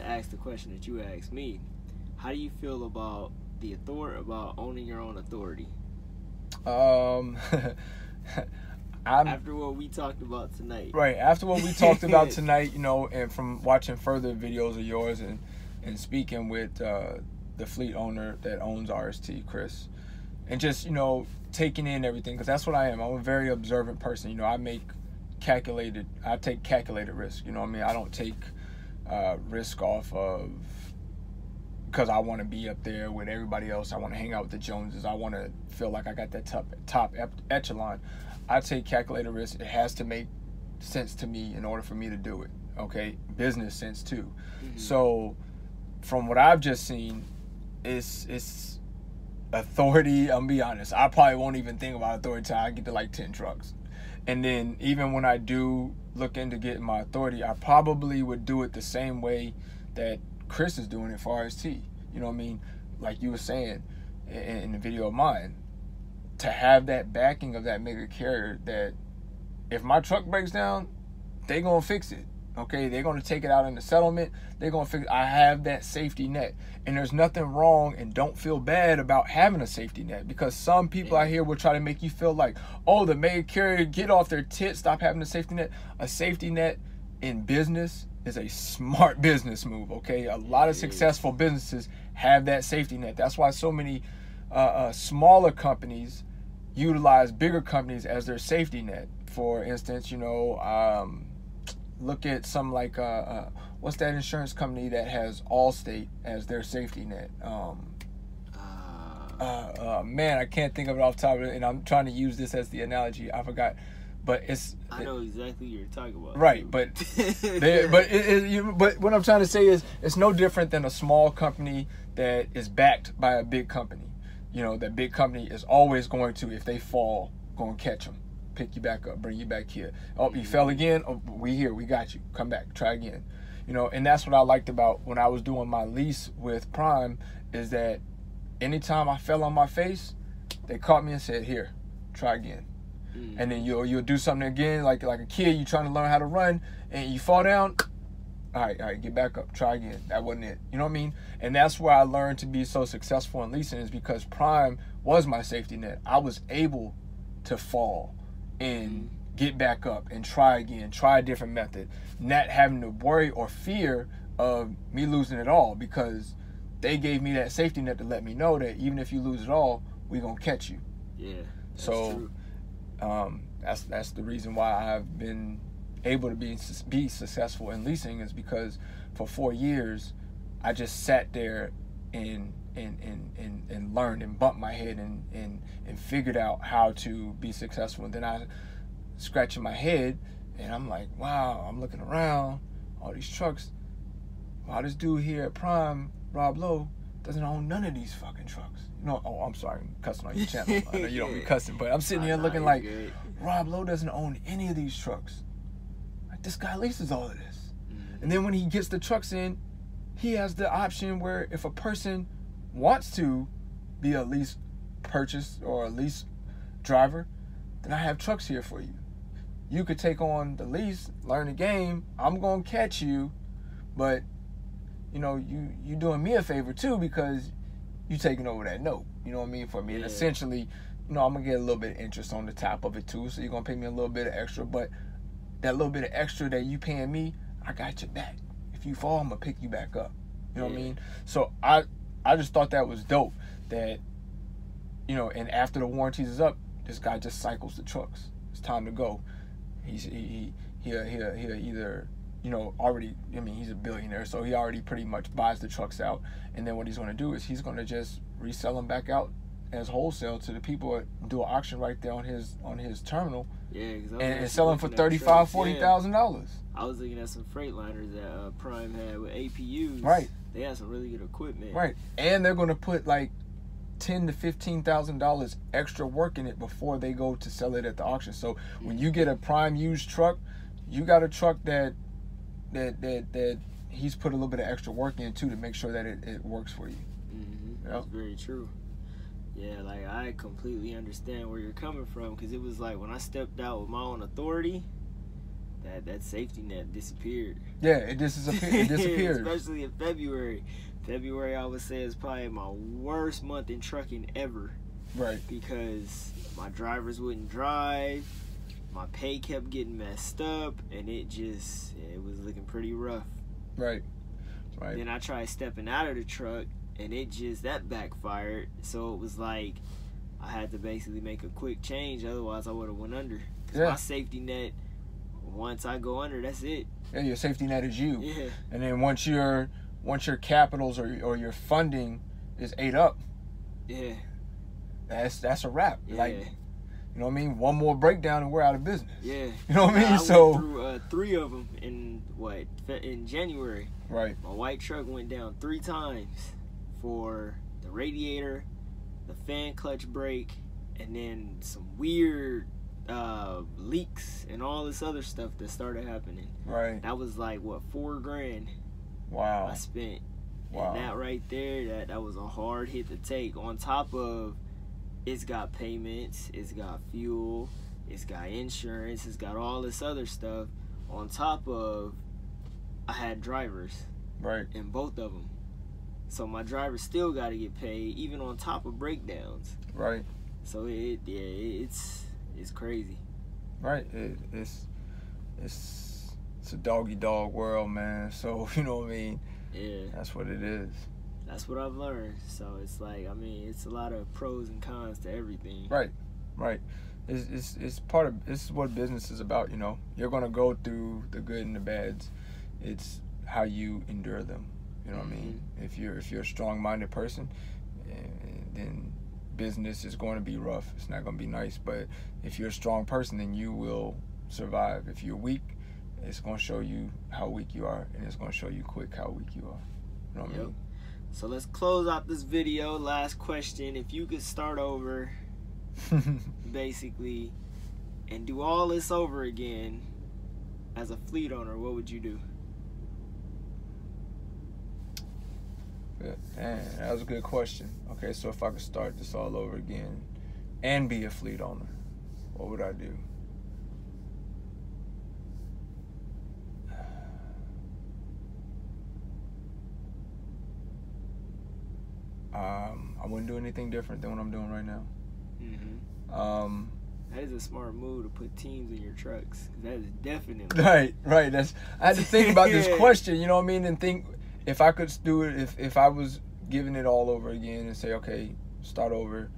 to ask the question that you asked me. How do you feel about about owning your own authority? After what we talked about tonight. Right, after what we talked about tonight, and from watching further videos of yours and speaking with the fleet owner that owns RST, Chris, and just, taking in everything, because that's what I am. I'm a very observant person. I take calculated risk. I don't take risk off of because I want to be up there with everybody else. I want to hang out with the Joneses. I want to feel like I got that top echelon. I take calculated risk. It has to make sense to me in order for me to do it. Okay, business sense too. Mm-hmm. So, from what I've just seen, it's authority. I'm gonna be honest. I probably won't even think about authority until I get to like 10 trucks. And then even when I do look into getting my authority, I probably would do it the same way that Chris is doing it for RST. You know what I mean? Like you were saying in the video of mine, to have that backing of that mega carrier that if my truck breaks down, they gonna fix it. Okay, they're gonna take it out in the settlement. They're gonna fix it. I have that safety net, and there's nothing wrong, and don't feel bad about having a safety net, because some people out here will try to make you feel like, oh, the mega carrier, get off their tits, stop having a safety net. A safety net in business is a smart business move. Okay, a lot of successful businesses have that safety net. That's why so many smaller companies utilize bigger companies as their safety net. For instance, look at some like what's that insurance company that has Allstate as their safety net? Man, I can't think of it off the top of it, and I'm trying to use this as the analogy. I forgot, but I know exactly what you're talking about. Right, but but what I'm trying to say is it's no different than a small company that is backed by a big company. That big company is always going to, if they fall, going to catch them, pick you back up, bring you back here. Oh, you fell again? Oh, we here, we got you. Come back, try again. And that's what I liked about when I was doing my lease with Prime, is that anytime I fell on my face, they caught me and said, here, try again. And then you'll do something again, like a kid, you trying to learn how to run, and you fall down. All right, get back up, try again. That wasn't it. You know what I mean? And that's where I learned to be so successful in leasing, is because Prime was my safety net. I was able to fall and get back up and try again, try a different method, not having to worry or fear of me losing it all, because they gave me that safety net to let me know that even if you lose it all, we're going to catch you. Yeah, that's so true. That's the reason why I've been able to be successful in leasing, is because for 4 years I just sat there and learned and bumped my head and figured out how to be successful. And then I scratching my head and I'm like, wow, I'm looking around, all these trucks. Wow, this dude here at Prime, Rob Lowe, doesn't own none of these fucking trucks. Oh, I'm sorry, I'm cussing on your channel. I know you don't be cussing, but I'm sitting here looking like, Rob Lowe doesn't own any of these trucks. Like, this guy leases all of this. And then when he gets the trucks in, he has the option where if a person wants to be a lease purchase or a lease driver, then I have trucks here for you. You could take on the lease, learn the game. I'm going to catch you, but you doing me a favor too, because you taking over that note. You know what I mean, for me. And essentially, I'm going to get a little bit of interest on the top of it too. So you're going to pay me a little bit of extra, but that little bit of extra that you paying me, I got your back. If you fall, I'm going to pick you back up. You know what I mean? So I just thought that was dope, that, and after the warranties is up, this guy just cycles the trucks. It's time to go. He'll either, already, he's a billionaire, so he already pretty much buys the trucks out. And then what he's going to do is he's going to just resell them back out as wholesale to the people that do an auction right there on his terminal. Yeah, and sell them for $35,000-$40,000. I was looking at some Freightliners that Prime had with APUs. Right. They had some really good equipment. Right, and they're going to put like $10,000 to $15,000 extra work in it before they go to sell it at the auction. So when you get a Prime used truck, you got a truck that he's put a little bit of extra work in too, to make sure that it works for you. Yep. That's very true. Yeah, like, I completely understand where you're coming from, because it was like when I stepped out with my own authority, that safety net disappeared. Yeah, it disappeared. Especially in February. February, I would say, is probably my worst month in trucking ever. Right. Because my drivers wouldn't drive, my pay kept getting messed up, and it was looking pretty rough. Right. Then I tried stepping out of the truck, and that backfired. So it was like I had to basically make a quick change, otherwise I would have went under. My safety net, once I go under, that's it. Yeah, your safety net is you. Yeah. And then once your capitals or your funding is ate up, yeah, that's a wrap. Yeah. Like, you know what I mean? One more breakdown and we're out of business. Yeah. You know what I mean? I So went through 3 of them in January. Right. My white truck went down 3 times for the radiator, the fan clutch brake, and then some weird leaks and all this other stuff that started happening. Right. That was like $4,000. Wow. I spent. Wow. And that right there, that was a hard hit to take. On top of, it's got payments, it's got fuel, it's got insurance, it's got all this other stuff. On top of, I had drivers. Right. And both of them. So my drivers still got to get paid, even on top of breakdowns. Right. So it's crazy. Right. It's a dog world, man. So, you know what I mean? Yeah. That's what it is. That's what I've learned. So it's like, I mean, it's a lot of pros and cons to everything. Right. Right. It's this is what business is about, you know. You're gonna go through the good and the bads. It's how you endure them. You know what I mean? If you're a strong-minded person, then business is going to be rough. It's not going to be nice. But if you're a strong person, then you will survive. If you're weak, it's going to show you how weak you are, and it's going to show you quick how weak you are. You know what I mean? So let's close out this video. Last question. If you could start over, basically, and do all this over again as a fleet owner, what would you do? Man, that was a good question. Okay, so if I could start this all over again and be a fleet owner, what would I do? I wouldn't do anything different than what I'm doing right now. That is a smart move to put teams in your trucks. That is definitely right. I had to think about this question, you know what I mean, and think if I could do it, if I was giving it all over again and say, okay, start over,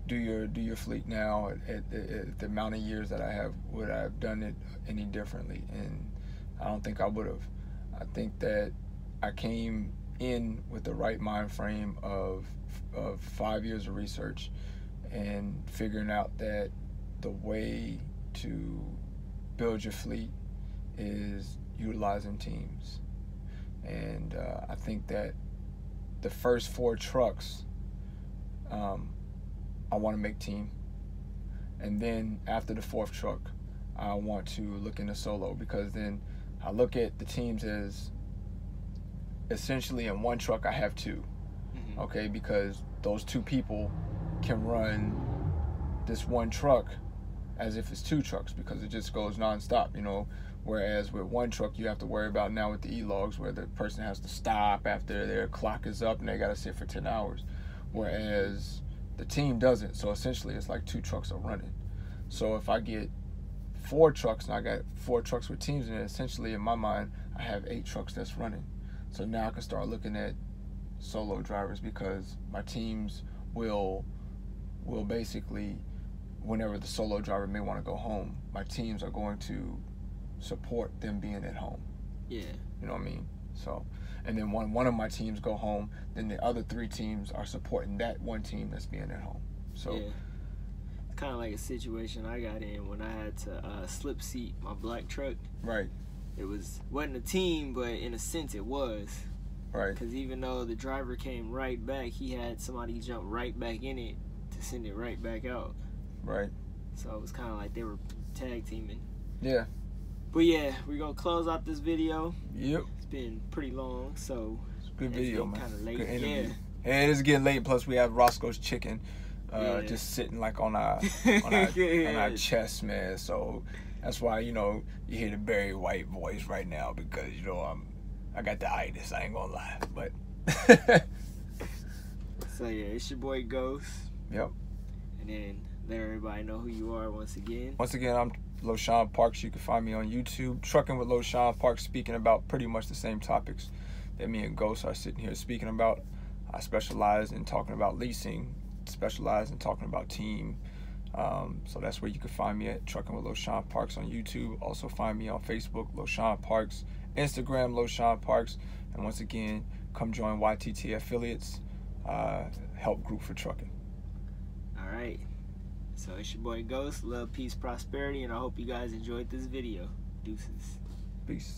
do your fleet now at the amount of years that I have, would I have done it any differently? And I don't think I would have. I think that I came in with the right mind frame of 5 years of research and figuring out that the way to build your fleet is utilizing teams. And I think that the first 4 trucks I want to make team, and then after the 4th truck I want to look into solo, because then I look at the teams as essentially in one truck I have 2. Okay, because those 2 people can run this one truck as if it's 2 trucks, because it just goes nonstop, you know. Whereas with one truck, you have to worry about now with the e-logs where the person has to stop after their clock is up and they got to sit for 10 hours. Whereas the team doesn't. So essentially, it's like 2 trucks are running. So if I get 4 trucks and I got 4 trucks with teams in it, essentially in my mind, I have 8 trucks that's running. So now I can start looking at solo drivers, because my teams will basically, whenever the solo driver may want to go home, my teams are going to support them being at home. Yeah. You know what I mean? So, and then when one of my teams go home, then the other 3 teams are supporting that one team that's being at home. So yeah. It's kind of like a situation I got in when I had to slip seat my black truck. Right. It wasn't a team, but in a sense it was. Right. Because even though the driver came right back, he had somebody jump right back in it to send it right back out. Right. So it was kind of like they were tag teaming. Yeah. But yeah, we're going to close out this video. Yep. It's been pretty long, so it's a good video, man. Kind of late. Good interview. Yeah. And it's getting late, plus we have Roscoe's chicken. just sitting like on our on our chest, man. So that's why, you know, you hear the Barry White voice right now, because, you know, I got the itis. I ain't gonna lie, but. So yeah, it's your boy Ghost. Yep. And then let everybody know who you are once again. Once again, I'm Loshawn Parks. You can find me on YouTube, Trucking with Loshawn Parks, speaking about pretty much the same topics that me and Ghost are sitting here speaking about. I specialize in talking about leasing, specialize in talking about team. So that's where you can find me at, Trucking with Loshawn Parks on YouTube. Also find me on Facebook, Loshawn Parks, Instagram, Loshawn Parks. And once again, come join YTT Affiliates, help group for trucking. All right. So it's your boy Ghost. Love, peace, prosperity, and I hope you guys enjoyed this video. Deuces. Peace.